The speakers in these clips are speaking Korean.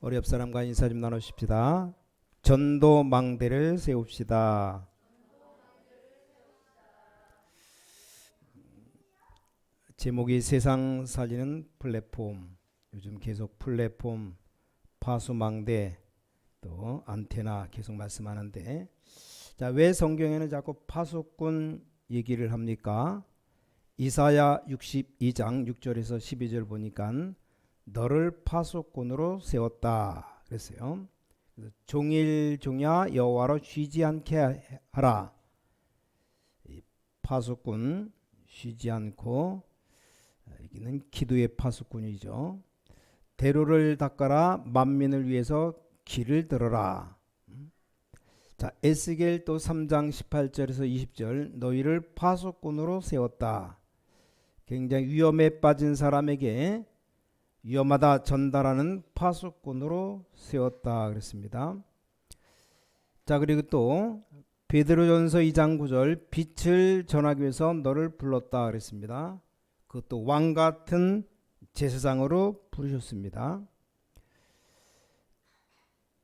우리 옆 사람과 인사 좀 나누십시다. 전도 망대를 세웁시다. 제목이 세상 살리는 플랫폼. 요즘 계속 플랫폼, 파수망대, 또 안테나 계속 말씀하는데, 자, 왜 성경에는 자꾸 파수꾼 얘기를 합니까? 이사야 62장 6절에서 12절 보니까 너를 파수꾼으로 세웠다 그랬어요. 종일 종야 여호와로 쉬지 않게 하라. 파수꾼 쉬지 않고, 여기는 기도의 파수꾼이죠. 대로를 닦아라. 만민을 위해서 길을 들어라. 자, 에스겔 또 3장 18절에서 20절 너희를 파수꾼으로 세웠다. 굉장히 위험에 빠진 사람에게 위험하다 전달하는 파수꾼으로 세웠다 그랬습니다. 자, 그리고 또 베드로전서 2장 9절 빛을 전하기 위해서 너를 불렀다 그랬습니다. 그것도 왕 같은 제사장으로 부르셨습니다.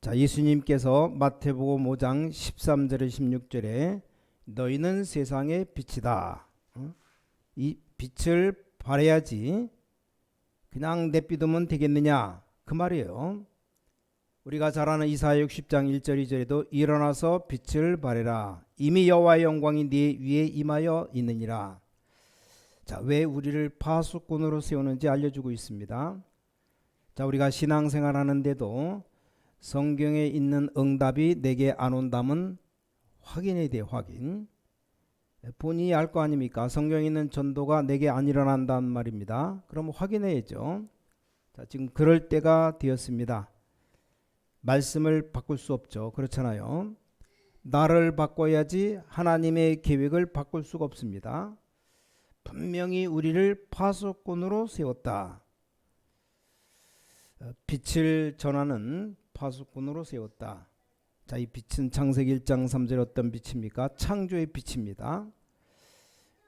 자, 예수님께서 마태복음 5장 13절에 16절에 너희는 세상의 빛이다. 이 빛을 발해야지 그냥 내비두면 되겠느냐 그 말이에요. 우리가 잘 아는 이사야 60장 1절 2절에도 일어나서 빛을 발해라. 이미 여호와의 영광이 네 위에 임하여 있느니라. 자, 왜 우리를 파수꾼으로 세우는지 알려주고 있습니다. 자, 우리가 신앙생활 하는데도 성경에 있는 응답이 내게 안 온다면 확인해야 돼. 확인. 본인이 알 거 아닙니까? 성경에 있는 전도가 내게 안 일어난단 말입니다. 그럼 확인해야죠. 자, 지금 그럴 때가 되었습니다. 말씀을 바꿀 수 없죠. 그렇잖아요. 나를 바꿔야지 하나님의 계획을 바꿀 수가 없습니다. 분명히 우리를 파수꾼으로 세웠다. 빛을 전하는 파수꾼으로 세웠다. 자, 이 빛은 창세기 1장 3절 어떤 빛입니까? 창조의 빛입니다.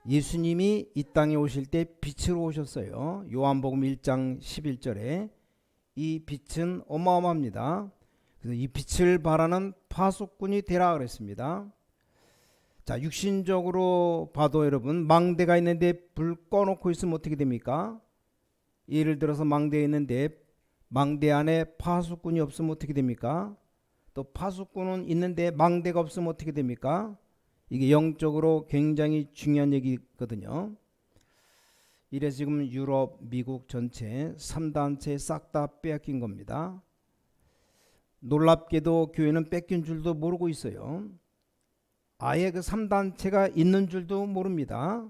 예수님이 이 땅에 오실 때 빛으로 오셨어요. 요한복음 1장 11절에 이 빛은 어마어마합니다. 그래서 이 빛을 발하는 파수꾼이 되라 그랬습니다. 자, 육신적으로 봐도 여러분 망대가 있는데 불 꺼놓고 있으면 어떻게 됩니까? 예를 들어서 망대에 있는데 망대 안에 파수꾼이 없으면 어떻게 됩니까? 또 파수꾼은 있는데 망대가 없으면 어떻게 됩니까? 이게 영적으로 굉장히 중요한 얘기거든요. 이래서 지금 유럽, 미국 전체 3단체 싹 다 빼앗긴 겁니다. 놀랍게도 교회는 뺏긴 줄도 모르고 있어요. 아예 그 3단체가 있는 줄도 모릅니다.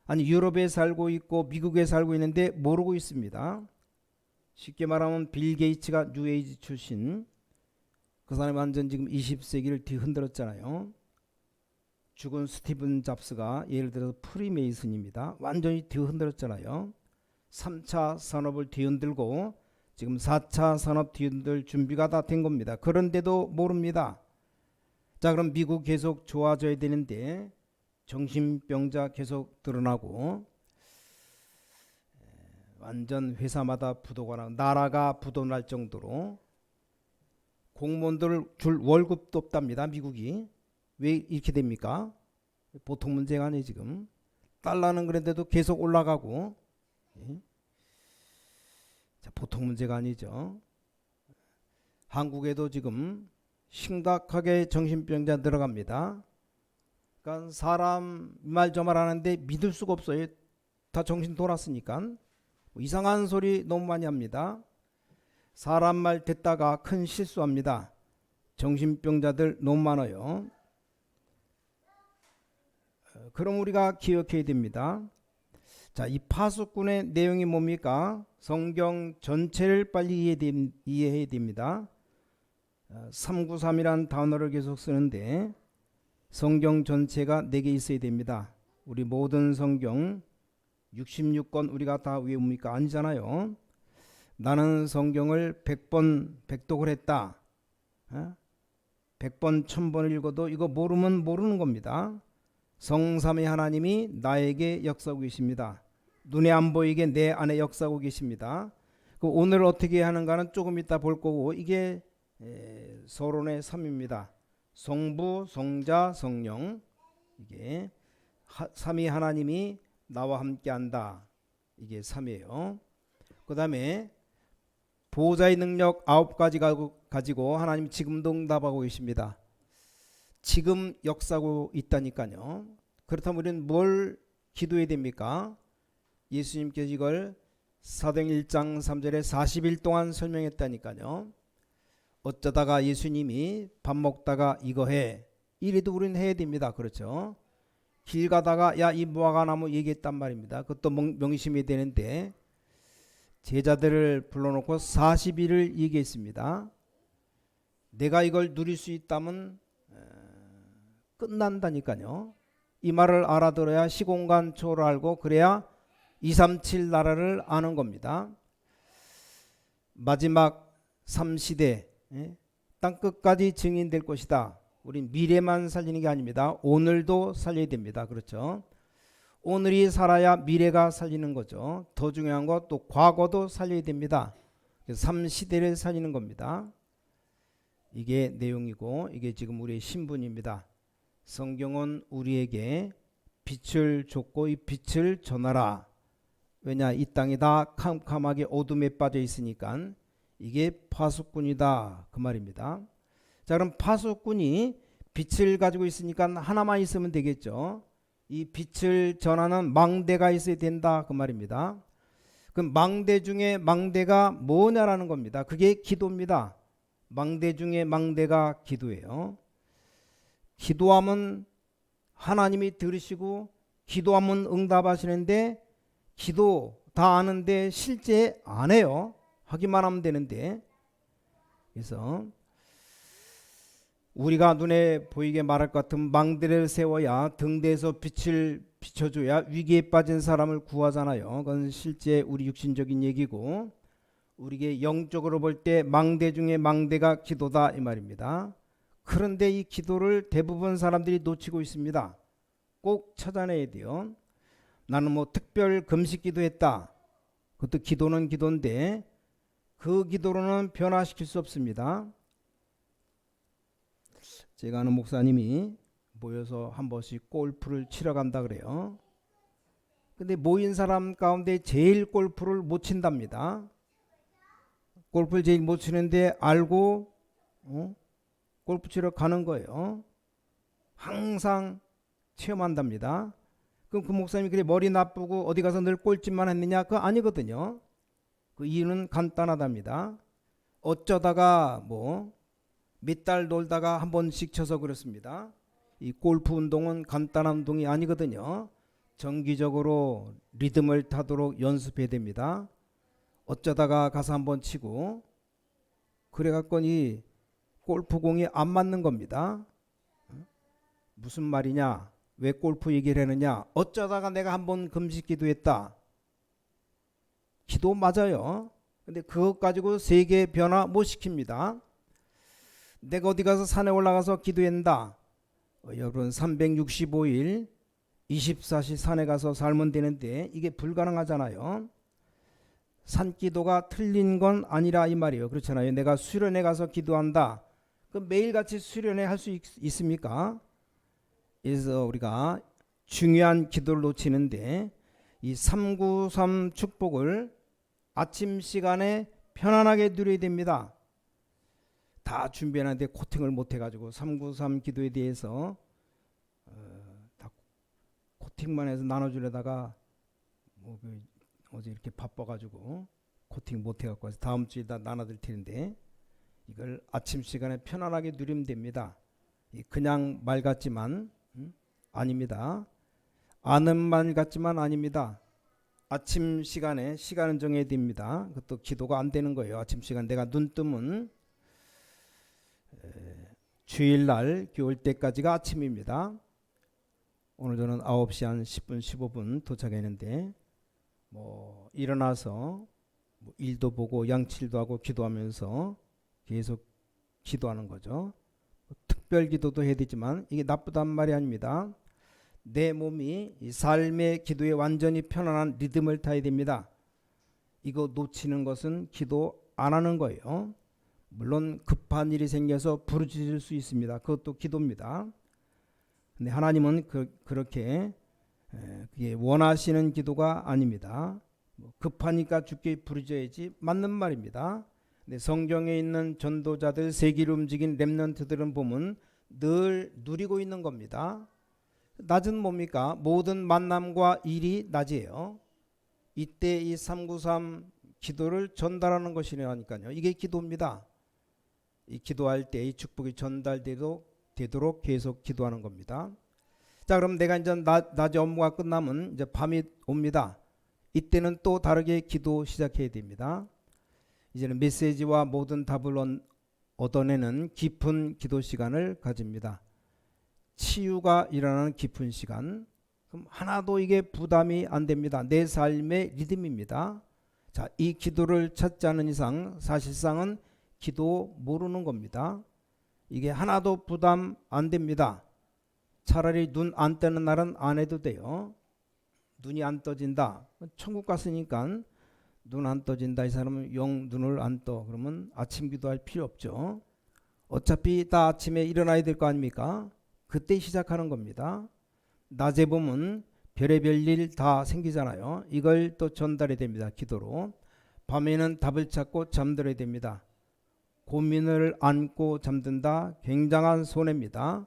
아니, 유럽에 살고 있고 미국에 살고 있는데 모르고 있습니다. 쉽게 말하면 빌 게이츠가 뉴에이지 출신, 그 사람이 완전 지금 20세기를 뒤흔들었잖아요. 죽은 스티븐 잡스가 예를 들어서 프리메이슨입니다. 완전히 뒤흔들었잖아요. 3차 산업을 뒤흔들고 지금 4차 산업 뒤흔들 준비가 다 된 겁니다. 그런데도 모릅니다. 자, 그럼 미국 계속 좋아져야 되는데 정신병자 계속 드러나고 완전 회사마다 부도가 나고 나라가 부도날 정도로 공무원들 줄 월급도 없답니다. 미국이. 왜 이렇게 됩니까? 보통 문제가 아니에요. 지금 달러는 그런데도 계속 올라가고, 자, 보통 문제가 아니죠. 한국에도 지금 심각하게 정신병자 들어갑니다. 그러니까 사람 말 저 말 하는데 믿을 수가 없어요. 다 정신 돌았으니까. 이상한 소리 너무 많이 합니다. 사람 말 듣다가 큰 실수합니다. 정신병자들 너무 많아요. 그럼 우리가 기억해야 됩니다. 자, 이 파수꾼의 내용이 뭡니까? 성경 전체를 빨리 이해해야 됩니다. 393이란 단어를 계속 쓰는데 성경 전체가 내게 있어야 됩니다. 우리 모든 성경 66권 우리가 다 외웁니까? 아니잖아요. 나는 성경을 100번 백독을 했다. 100번 1000번 읽어도 이거 모르면 모르는 겁니다. 성삼위 하나님이 나에게 역사하고 계십니다. 눈에 안 보이게 내 안에 역사하고 계십니다. 그 오늘 어떻게 하는가는 조금 이따 볼 거고, 이게 서론의 3입니다. 성부, 성자, 성령. 이게 삼위 하나님이 나와 함께 한다. 이게 3이에요. 그 다음에 보호자의 능력 9가지 가지고 하나님 지금도 응답하고 계십니다. 지금 역사하고 있다니까요. 그렇다면 우리는 뭘 기도해야 됩니까? 예수님께서 이걸 사도행 1장 3절에 40일 동안 설명했다니까요. 어쩌다가 예수님이 밥 먹다가 이거 해. 이래도 우리는 해야 됩니다. 그렇죠? 길 가다가 야, 이 무화과나무 얘기했단 말입니다. 그것도 명심해야 되는데 제자들을 불러놓고 40일을 얘기했습니다. 내가 이걸 누릴 수 있다면 끝난다니까요. 이 말을 알아들어야 시공간 초를 알고 그래야 237 나라를 아는 겁니다. 마지막 3시대 땅 끝까지 증인될 것이다. 우린 미래만 살리는 게 아닙니다. 오늘도 살려야 됩니다. 그렇죠? 오늘이 살아야 미래가 살리는 거죠. 더 중요한 거 또 과거도 살려야 됩니다. 3시대를 살리는 겁니다. 이게 내용이고 이게 지금 우리의 신분입니다. 성경은 우리에게 빛을 줬고 이 빛을 전하라. 왜냐, 이 땅이 다 캄캄하게 어둠에 빠져 있으니까 이게 파수꾼이다 그 말입니다. 자, 그럼 파수꾼이 빛을 가지고 있으니까 하나만 있으면 되겠죠. 이 빛을 전하는 망대가 있어야 된다 그 말입니다. 그럼 망대 중에 망대가 뭐냐라는 겁니다. 그게 기도입니다. 망대 중에 망대가 기도예요. 기도하면 하나님이 들으시고 기도하면 응답하시는데 기도 다 아는데 실제 안 해요. 하기만 하면 되는데. 그래서 우리가 눈에 보이게 말할 것 같으면 망대를 세워야 등대에서 빛을 비춰줘야 위기에 빠진 사람을 구하잖아요. 그건 실제 우리 육신적인 얘기고 우리에게 영적으로 볼 때 망대 중에 망대가 기도다 이 말입니다. 그런데 이 기도를 대부분 사람들이 놓치고 있습니다. 꼭 찾아내야 돼요. 나는 뭐 특별 금식 기도했다. 그것도 기도는 기도인데 그 기도로는 변화시킬 수 없습니다. 제가 아는 목사님이 모여서 한 번씩 골프를 치러 간다 그래요. 근데 모인 사람 가운데 제일 골프를 못 친답니다. 골프를 제일 못 치는데 알고 골프 치러 가는 거예요. 항상 체험한답니다. 그럼 그 목사님이 그래 머리 나쁘고 어디 가서 늘 꼴찌만 했느냐? 그거 아니거든요. 그 이유는 간단하답니다. 어쩌다가 뭐 몇 달 놀다가 한 번씩 쳐서 그렇습니다. 이 골프 운동은 간단한 운동이 아니거든요. 정기적으로 리듬을 타도록 연습해야 됩니다. 어쩌다가 가서 한번 치고 그래갖고 이 골프공이 안 맞는 겁니다. 무슨 말이냐? 왜 골프 얘기를 하느냐? 어쩌다가 내가 한번 금식 기도했다. 기도 맞아요. 근데 그것 가지고 세계 변화 못 시킵니다. 내가 어디 가서 산에 올라가서 기도한다. 여러분 365일 24시 산에 가서 살면 되는데 이게 불가능하잖아요. 산기도가 틀린 건 아니라 이 말이에요. 그렇잖아요. 내가 수련회 가서 기도한다. 그럼 매일같이 수련회 할 수 있습니까? 그래서 우리가 중요한 기도를 놓치는데 이 393 축복을 아침 시간에 편안하게 누려야 됩니다. 다 준비하는데 코팅을 못 해가지고 393 기도에 대해서 다 코팅만 해서 나눠주려다가 뭐 어제 이렇게 바빠가지고 코팅 못 해갖고 다음 주에 다 나눠드릴 텐데 이걸 아침 시간에 편안하게 누리면 됩니다. 그냥 말 같지만 아닙니다. 아는 말 같지만 아닙니다. 아침 시간에 시간은 정해야 됩니다. 그것도 기도가 안 되는 거예요. 아침 시간 내가 눈 뜨면 주일날 교회 때까지가 아침입니다. 오늘 저는 9시 한 10분 15분 도착했는데 뭐 일어나서 뭐 일도 보고 양칠도 하고 기도하면서 계속 기도하는 거죠. 특별 기도도 해야 되지만 이게 나쁘단 말이 아닙니다. 내 몸이 이 삶의 기도에 완전히 편안한 리듬을 타야 됩니다. 이거 놓치는 것은 기도 안 하는 거예요. 물론 급한 일이 생겨서 부르짖을 수 있습니다. 그것도 기도입니다. 근데 하나님은 그렇게 그게 원하시는 기도가 아닙니다. 급하니까 죽게 부르짖어야지 맞는 말입니다. 근데 성경에 있는 전도자들, 세기를 움직인 렘넌트들은 보면 늘 누리고 있는 겁니다. 낮은 뭡니까? 모든 만남과 일이 낮이에요. 이때 이 393 기도를 전달하는 것이라니까요. 이게 기도입니다. 이 기도할 때 이 축복이 전달되도록 계속 기도하는 겁니다. 자, 그럼 내가 이제 낮에 업무가 끝나면 이제 밤이 옵니다. 이때는 또 다르게 기도 시작해야 됩니다. 이제는 메시지와 모든 답을 얻어내는 깊은 기도 시간을 가집니다. 치유가 일어나는 깊은 시간. 그럼 하나도 이게 부담이 안 됩니다. 내 삶의 리듬입니다. 자, 이 기도를 찾지 않은 이상 사실상은 기도 모르는 겁니다. 이게 하나도 부담 안 됩니다. 차라리 눈 안 뜨는 날은 안 해도 돼요. 눈이 안 떠진다. 천국 갔으니까 눈 안 떠진다. 이 사람은 영 눈을 안 떠. 그러면 아침 기도할 필요 없죠. 어차피 다 아침에 일어나야 될 거 아닙니까? 그때 시작하는 겁니다. 낮에 보면 별의별 일 다 생기잖아요. 이걸 또 전달해야 됩니다. 기도로. 밤에는 답을 찾고 잠들어야 됩니다. 고민을 안고 잠든다. 굉장한 손해입니다.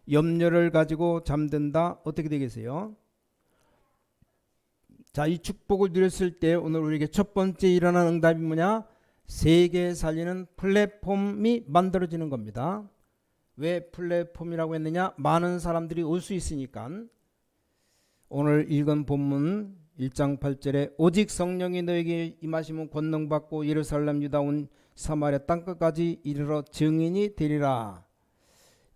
염려를 가지고 잠든다. 어떻게 되겠어요? 자, 이 축복을 누렸을 때 오늘 우리에게 첫 번째 일어난 응답이 뭐냐? 세계 살리는 플랫폼이 만들어지는 겁니다. 왜 플랫폼이라고 했느냐? 많은 사람들이 올 수 있으니까. 오늘 읽은 본문 1장 8절에 오직 성령이 너에게 임하시면 권능받고 예루살렘 유다 온 사마리아 땅끝까지 이르러 증인이 되리라.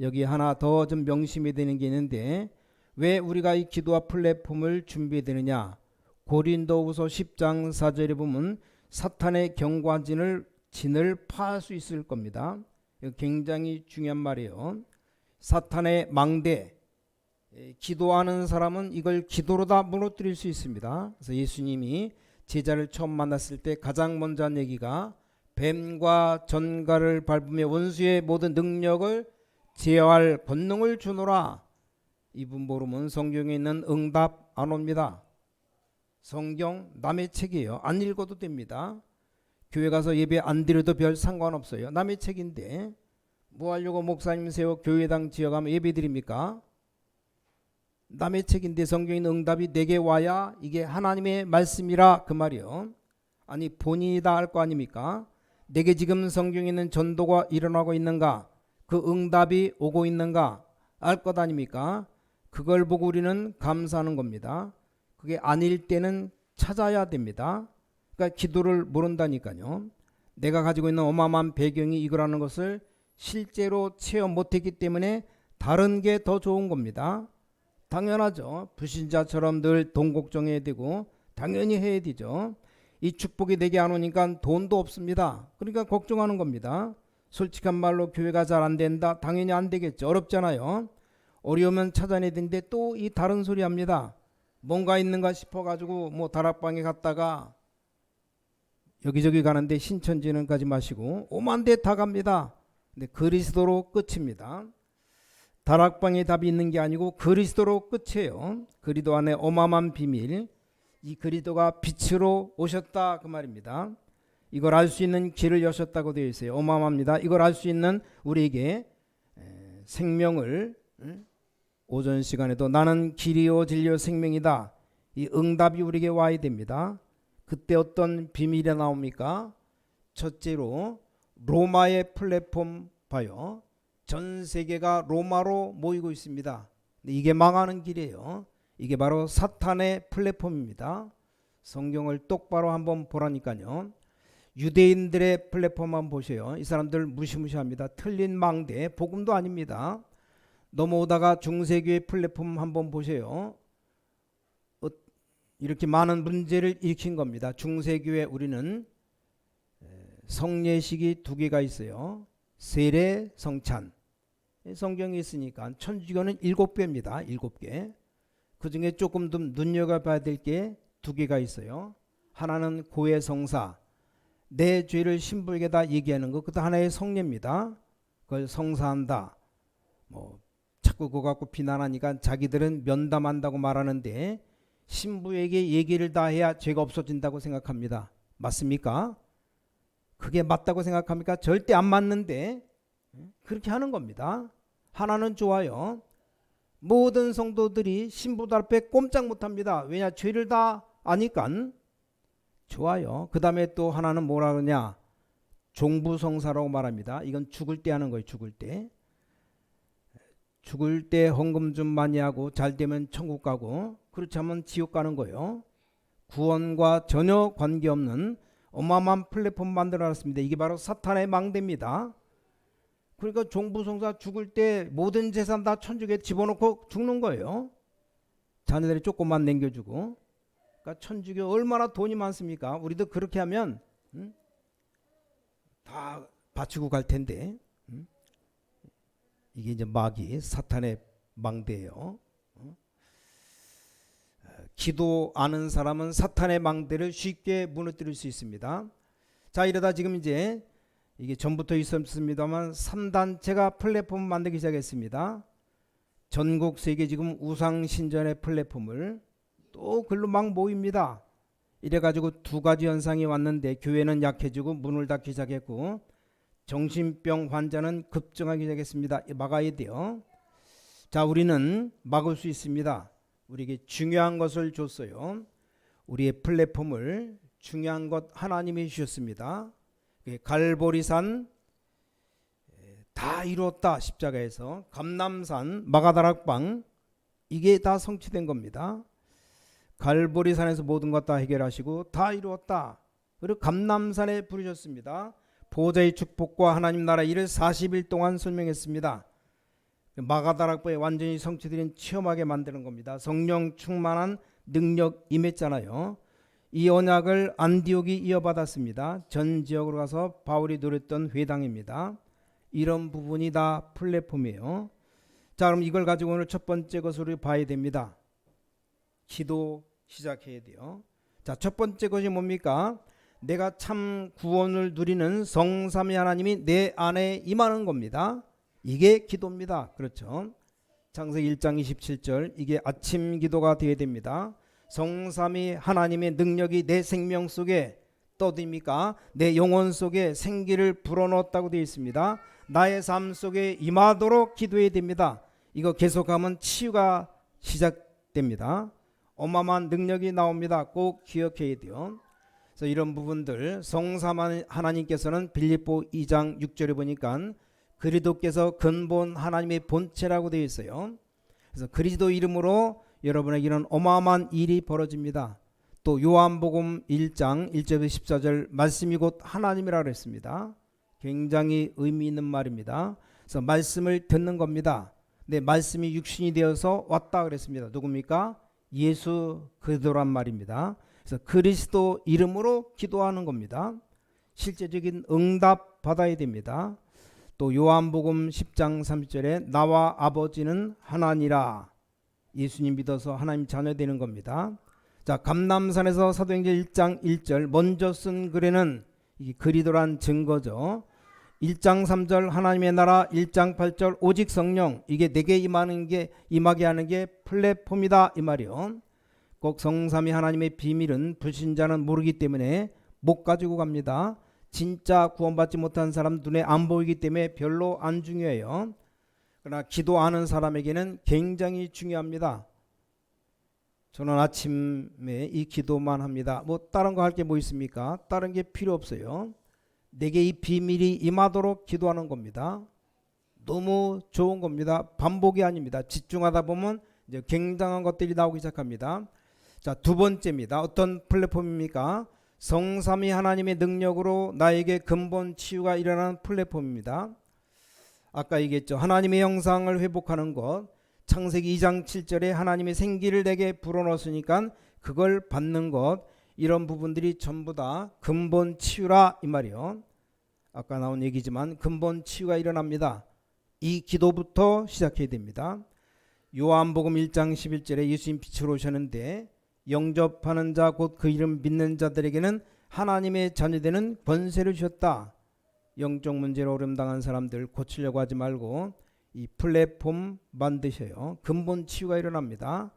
여기 하나 더 좀 명심해야 되는 게 있는데 왜 우리가 이 기도와 플랫폼을 준비해야 되느냐? 고린도후서 10장 4절에 보면 사탄의 경관진을 파할 수 있을 겁니다. 이거 굉장히 중요한 말이에요. 사탄의 망대, 기도하는 사람은 이걸 기도로 다 무너뜨릴 수 있습니다. 그래서 예수님이 제자를 처음 만났을 때 가장 먼저 한 얘기가 뱀과 전갈을 밟으며 원수의 모든 능력을 제어할 권능을 주노라. 이분 모르면 성경에 있는 응답 안 옵니다. 성경 남의 책이에요. 안 읽어도 됩니다. 교회 가서 예배 안 드려도 별 상관없어요. 남의 책인데 뭐 하려고 목사님 세워 교회당 지어가면 예배 드립니까? 남의 책인데 성경에 있는 응답이 내게 와야 이게 하나님의 말씀이라 그 말이요. 아니 본인이 다 알 거 아닙니까? 내게 지금 성경에 있는 전도가 일어나고 있는가? 그 응답이 오고 있는가? 알 것 아닙니까? 그걸 보고 우리는 감사하는 겁니다. 그게 아닐 때는 찾아야 됩니다. 그러니까 기도를 모른다니까요. 내가 가지고 있는 어마어마한 배경이 이거라는 것을 실제로 체험 못했기 때문에 다른 게 더 좋은 겁니다. 당연하죠. 불신자처럼 늘 돈 걱정해야 되고 당연히 해야 되죠. 이 축복이 내게 안 오니까 돈도 없습니다. 그러니까 걱정하는 겁니다. 솔직한 말로 교회가 잘 안 된다. 당연히 안 되겠죠. 어렵잖아요. 어려우면 찾아내야 되는데 또 이 다른 소리 합니다. 뭔가 있는가 싶어가지고 뭐 다락방에 갔다가 여기저기 가는데 신천지는 가지 마시고 오만 데 다 갑니다. 근데 그리스도로 끝입니다. 다락방에 답이 있는 게 아니고 그리스도로 끝이에요. 그리스도 안에 어마어마한 비밀, 이 그리스도가 빛으로 오셨다 그 말입니다. 이걸 알 수 있는 길을 여셨다고 되어 있어요. 어마어마합니다. 이걸 알 수 있는 우리에게 생명을 오전 시간에도 나는 길이요 진리요 생명이다. 이 응답이 우리에게 와야 됩니다. 그때 어떤 비밀이 나옵니까? 첫째로 로마의 플랫폼 봐요. 전 세계가 로마로 모이고 있습니다. 근데 이게 망하는 길이에요. 이게 바로 사탄의 플랫폼입니다. 성경을 똑바로 한번 보라니까요. 유대인들의 플랫폼 한번 보세요. 이 사람들 무시무시합니다. 틀린 망대, 복음도 아닙니다. 넘어오다가 중세교회 플랫폼 한번 보세요. 이렇게 많은 문제를 일으킨 겁니다. 중세교회 우리는 성례식이 두 개가 있어요. 세례, 성찬. 성경에 있으니까 천주교는 7개입니다. 7개. 그 중에 조금 더 눈여겨봐야 될 게 두 개가 있어요. 하나는 고해성사, 내 죄를 신부에게다 얘기하는 것, 그것도 하나의 성례입니다. 그걸 성사한다. 뭐 자꾸 그거 갖고 비난하니까 자기들은 면담한다고 말하는데 신부에게 얘기를 다 해야 죄가 없어진다고 생각합니다. 맞습니까? 그게 맞다고 생각합니까? 절대 안 맞는데 그렇게 하는 겁니다. 하나는 좋아요. 모든 성도들이 신부들 앞에 꼼짝 못합니다. 왜냐? 죄를 다 아니까. 좋아요. 그 다음에 또 하나는 뭐라 그러냐? 종부성사라고 말합니다. 이건 죽을 때 하는 거예요. 죽을 때. 죽을 때 헌금 좀 많이 하고 잘 되면 천국 가고 그렇지 않으면 지옥 가는 거예요. 구원과 전혀 관계없는 어마어마한 플랫폼 만들어놨습니다. 이게 바로 사탄의 망대입니다. 그러니까 종부성사 죽을 때 모든 재산 다 천주교에 집어넣고 죽는 거예요. 자녀들이 조금만 남겨주고. 그러니까 천주교 얼마나 돈이 많습니까? 우리도 그렇게 하면 다 바치고 갈 텐데. 이게 이제 마귀 사탄의 망대예요. 기도하는 사람은 사탄의 망대를 쉽게 무너뜨릴 수 있습니다. 자, 이러다 지금 이제 이게 전부터 있었습니다만 3단체가 플랫폼을 만들기 시작했습니다. 전국 세계 지금 우상신전의 플랫폼을 또 글로 막 모입니다. 이래가지고 두 가지 현상이 왔는데 교회는 약해지고 문을 닫기 시작했고 정신병 환자는 급증하기 시작했습니다. 막아야 돼요. 자, 우리는 막을 수 있습니다. 우리에게 중요한 것을 줬어요. 우리의 플랫폼을 중요한 것 하나님이 주셨습니다. 갈보리산 다 이루었다 십자가에서, 감남산 마가다락방 이게 다 성취된 겁니다. 갈보리산에서 모든 것 다 해결하시고 다 이루었다. 그리고 감남산에 부르셨습니다. 보좌의 축복과 하나님 나라 일을 40일 동안 설명했습니다. 마가다락방에 완전히 성취된 체험하게 만드는 겁니다. 성령 충만한 능력 임했잖아요. 이 언약을 안디옥이 이어받았습니다. 전 지역으로 가서 바울이 누렸던 회당입니다. 이런 부분이 다 플랫폼이에요. 자, 그럼 이걸 가지고 오늘 첫 번째 것으로 봐야 됩니다. 기도 시작해야 돼요. 자, 첫 번째 것이 뭡니까? 내가 참 구원을 누리는 성삼위 하나님이 내 안에 임하는 겁니다. 이게 기도입니다. 그렇죠? 창세기 1장 27절, 이게 아침 기도가 되어야 됩니다. 성삼위 하나님의 능력이 내 생명 속에 떠듭니까? 내 영혼 속에 생기를 불어넣었다고 되어 있습니다. 나의 삶 속에 임하도록 기도해야 됩니다. 이거 계속하면 치유가 시작됩니다. 어마어마한 능력이 나옵니다. 꼭 기억해야 돼요. 그래서 이런 부분들 성삼위 하나님께서는 빌립보 2장 6절에 보니까 그리스도께서 근본 하나님의 본체라고 되어 있어요. 그래서 그리스도 이름으로 여러분에게 이런 어마어마한 일이 벌어집니다. 또 요한복음 1장 1절에서 14절 말씀이 곧 하나님이라고 했습니다. 굉장히 의미 있는 말입니다. 그래서 말씀을 듣는 겁니다. 네, 말씀이 육신이 되어서 왔다 그랬습니다. 누굽니까? 예수 그리스도란 말입니다. 그래서 그리스도 이름으로 기도하는 겁니다. 실제적인 응답 받아야 됩니다. 또 요한복음 10장 30절에 나와 아버지는 하나니라. 예수님 믿어서 하나님 자녀 되는 겁니다. 자, 감남산에서 사도행전 1장 1절 먼저 쓴 글에는 이 그리스도란 증거죠. 1장 3절 하나님의 나라, 1장 8절 오직 성령, 이게 내게 임하게 하는 게 플랫폼이다 이 말이요. 꼭 성삼위 하나님의 비밀은 불신자는 모르기 때문에 못 가지고 갑니다. 진짜 구원받지 못한 사람 눈에 안 보이기 때문에 별로 안 중요해요. 그러나 기도하는 사람에게는 굉장히 중요합니다. 저는 아침에 이 기도만 합니다. 뭐 다른 거 할 게 뭐 있습니까? 다른 게 필요 없어요. 내게 이 비밀이 임하도록 기도하는 겁니다. 너무 좋은 겁니다. 반복이 아닙니다. 집중하다 보면 이제 굉장한 것들이 나오기 시작합니다. 자, 두 번째입니다. 어떤 플랫폼입니까? 성삼위 하나님의 능력으로 나에게 근본 치유가 일어나는 플랫폼입니다. 아까 얘기했죠. 하나님의 형상을 회복하는 것. 창세기 2장 7절에 하나님의 생기를 내게 불어넣었으니까 그걸 받는 것. 이런 부분들이 전부 다 근본 치유라 이 말이요. 아까 나온 얘기지만 근본 치유가 일어납니다. 이 기도부터 시작해야 됩니다. 요한복음 1장 11절에 예수님 빛으로 오셨는데 영접하는 자 곧 그 이름 믿는 자들에게는 하나님의 자녀되는 권세를 주셨다. 영적 문제로 어려움 당한 사람들 고치려고 하지 말고 이 플랫폼 만드셔요. 근본 치유가 일어납니다.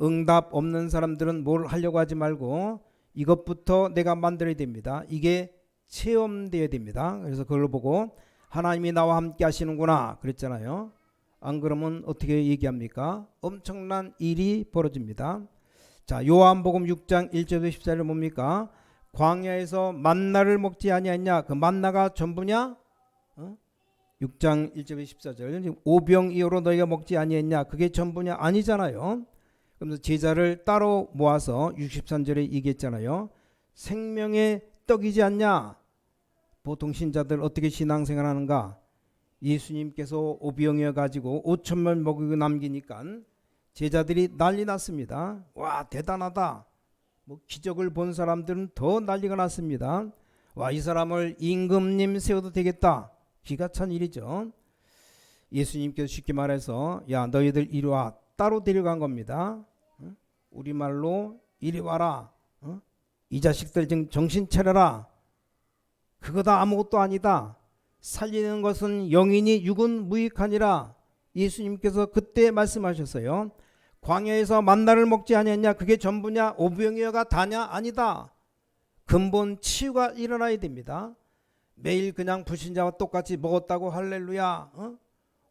응답 없는 사람들은 뭘 하려고 하지 말고 이것부터 내가 만들어야 됩니다. 이게 체험되어야 됩니다. 그래서 그걸 보고 하나님이 나와 함께 하시는구나 그랬잖아요. 안 그러면 어떻게 얘기합니까? 엄청난 일이 벌어집니다. 자, 요한복음 6장 1절부터 14절 뭡니까? 광야에서 만나를 먹지 아니하냐? 그 만나가 전부냐? 6장 1절부터 14절 오병이어로 너희가 먹지 아니했냐? 그게 전부냐? 아니잖아요. 그러면서 제자를 따로 모아서 63절에 얘기했잖아요. 생명의 떡이지 않냐? 보통 신자들 어떻게 신앙생활 하는가? 예수님께서 오병이어 가지고 5천명 먹이고 남기니까 제자들이 난리 났습니다. 와, 대단하다. 뭐 기적을 본 사람들은 더 난리가 났습니다. 와, 이 사람을 임금님 세워도 되겠다. 기가 찬 일이죠. 예수님께서 쉽게 말해서 야, 너희들 이리 와. 따로 데려간 겁니다. 우리말로 이리 와라. 이 자식들 정신 차려라. 그거 다 아무것도 아니다. 살리는 것은 영이니 육은 무익하니라. 예수님께서 그때 말씀하셨어요. 광야에서 만나를 먹지 아니했냐? 그게 전부냐? 오병이어가 다냐? 아니다. 근본 치유가 일어나야 됩니다. 매일 그냥 불신자와 똑같이 먹었다고 할렐루야,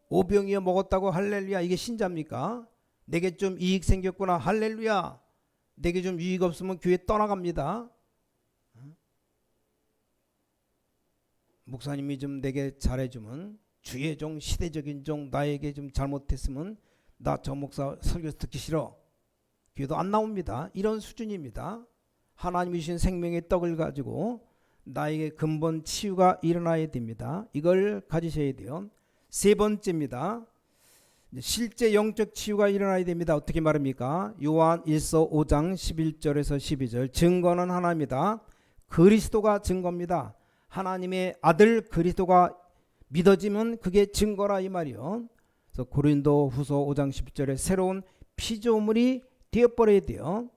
오병이어 먹었다고 할렐루야, 이게 신자입니까? 내게 좀 이익 생겼구나 할렐루야, 내게 좀 이익 없으면 교회 떠나갑니다. 목사님이 좀 내게 잘해주면, 주의 종 시대적인 종 나에게 좀 잘못했으면 나 저 목사 설교 듣기 싫어, 교회도 안 나옵니다. 이런 수준입니다. 하나님이 주신 생명의 떡을 가지고 나에게 근본 치유가 일어나야 됩니다. 이걸 가지셔야 돼요. 세 번째입니다. 실제 영적 치유가 일어나야 됩니다. 어떻게 말합니까? 요한 1서 5장 11절에서 12절 증거는 하나입니다. 그리스도가 증거입니다. 하나님의 아들 그리스도가 믿어지면 그게 증거라 이 말이요. 그래서 고린도 후서 5장 10절에 새로운 피조물이 되어버려야 돼요.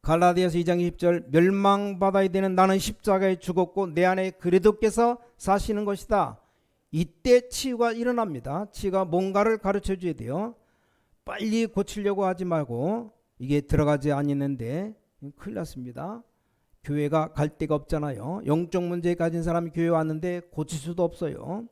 갈라디아서 2장 20절 멸망받아야 되는 나는 십자가에 죽었고 내 안에 그리스도께서 사시는 것이다. 이때 치유가 일어납니다. 치유가 뭔가를 가르쳐 줘야 돼요. 빨리 고치려고 하지 말고 이게 들어가지 않는데 큰일 났습니다. 교회가 갈 데가 없잖아요. 영적 문제 가진 사람이 교회 왔는데 고칠 수도 없어요.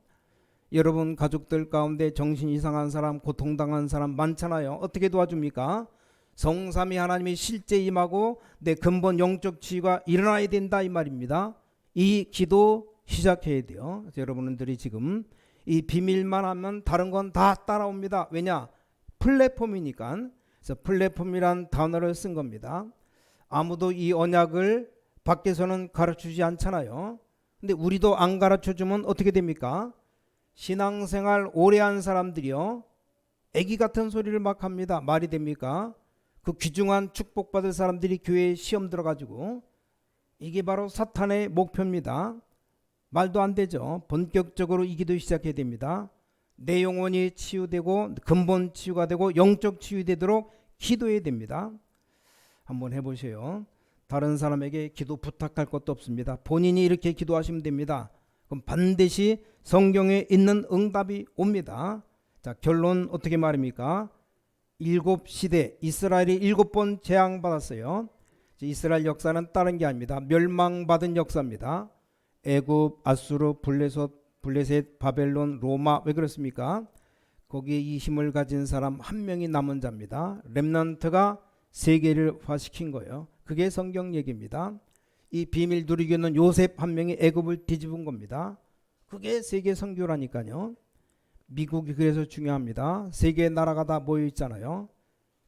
여러분 가족들 가운데 정신 이상한 사람, 고통당한 사람 많잖아요. 어떻게 도와줍니까? 성삼위 하나님이 실제 임하고 내 근본 영적 치유가 일어나야 된다 이 말입니다. 이 기도 시작해야 돼요. 여러분들이 지금 이 비밀만 하면 다른 건 다 따라옵니다. 왜냐? 플랫폼이니까. 그래서 플랫폼이란 단어를 쓴 겁니다. 아무도 이 언약을 밖에서는 가르치지 않잖아요. 근데 우리도 안 가르쳐주면 어떻게 됩니까? 신앙생활 오래 한 사람들이요, 애기 같은 소리를 막 합니다. 말이 됩니까? 그 귀중한 축복받을 사람들이 교회에 시험 들어가지고, 이게 바로 사탄의 목표입니다. 말도 안 되죠. 본격적으로 이 기도 시작해야 됩니다. 내 영혼이 치유되고 근본 치유가 되고 영적 치유되도록 기도해야 됩니다. 한번 해보세요. 다른 사람에게 기도 부탁할 것도 없습니다. 본인이 이렇게 기도하시면 됩니다. 그럼 반드시 성경에 있는 응답이 옵니다. 자, 결론 어떻게 말입니까? 7시대 이스라엘이 7번 재앙받았어요. 이스라엘 역사는 다른 게 아닙니다. 멸망받은 역사입니다. 애굽, 아수르, 블레셋, 바벨론, 로마. 왜 그렇습니까? 거기에 이 힘을 가진 사람 한 명이 남은 자입니다. 렘넌트가 세계를 화시킨 거예요. 그게 성경 얘기입니다. 이 비밀 누리고 있는 요셉 한 명이 애굽을 뒤집은 겁니다. 그게 세계 선교라니까요. 미국이 그래서 중요합니다. 세계 나라가 다 모여 있잖아요.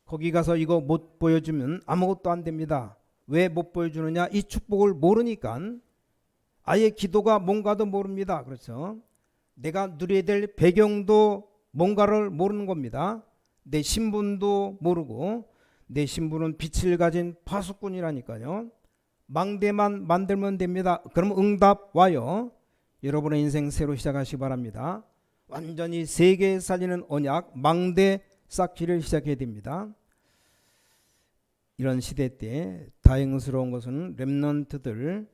거기 가서 이거 못 보여주면 아무것도 안 됩니다. 왜 못 보여주느냐? 이 축복을 모르니까. 아예 기도가 뭔가도 모릅니다. 그렇죠? 내가 누려야 될 배경도 뭔가를 모르는 겁니다. 내 신분도 모르고, 내 신분은 빛을 가진 파수꾼이라니까요. 망대만 만들면 됩니다. 그럼 응답 와요. 여러분의 인생 새로 시작하시기 바랍니다. 완전히 세계 살리는 언약, 망대 쌓기를 시작해야 됩니다. 이런 시대 때 다행스러운 것은 렘넌트들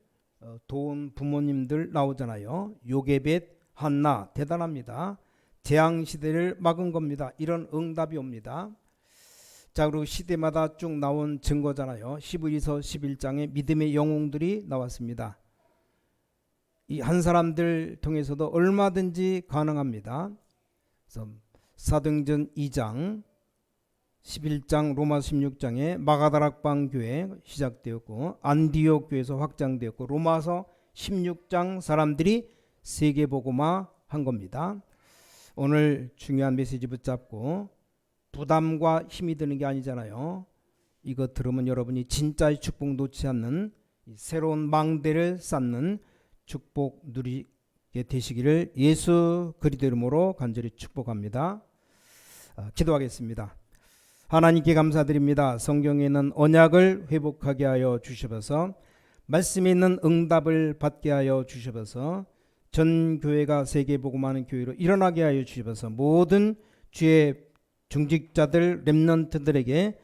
도운 부모님들 나오잖아요. 요게벳, 한나 대단합니다. 재앙 시대를 막은 겁니다. 이런 응답이 옵니다. 자, 그리고 시대마다 쭉 나온 증거잖아요. 12서 11장에 믿음의 영웅들이 나왔습니다. 이 한 사람들 통해서도 얼마든지 가능합니다. 그래서 사도행전 2장, 11장, 로마 16장에 마가다락방 교회 시작되었고 안디옥 교회에서 확장되었고 로마서 16장 사람들이 세계복음화 한 겁니다. 오늘 중요한 메시지 붙잡고 부담과 힘이 드는 게 아니잖아요. 이거 들으면 여러분이 진짜의 축복 놓지 않는 새로운 망대를 쌓는 축복 누리게 되시기를 예수 그리스도 이름으로 간절히 축복합니다. 기도하겠습니다. 하나님께 감사드립니다. 성경에 있는 언약을 회복하게 하여 주셔서 말씀에 있는 응답을 받게 하여 주셔서 전 교회가 세계복음하는 교회로 일어나게 하여 주셔서 모든 주의 중직자들 렘넌트들에게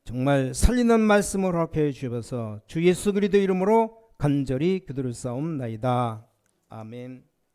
정말 살리는 말씀을 허락해 주셔서 주 예수 그리스도 이름으로 간절히 기도를 싸움나이다. 아멘.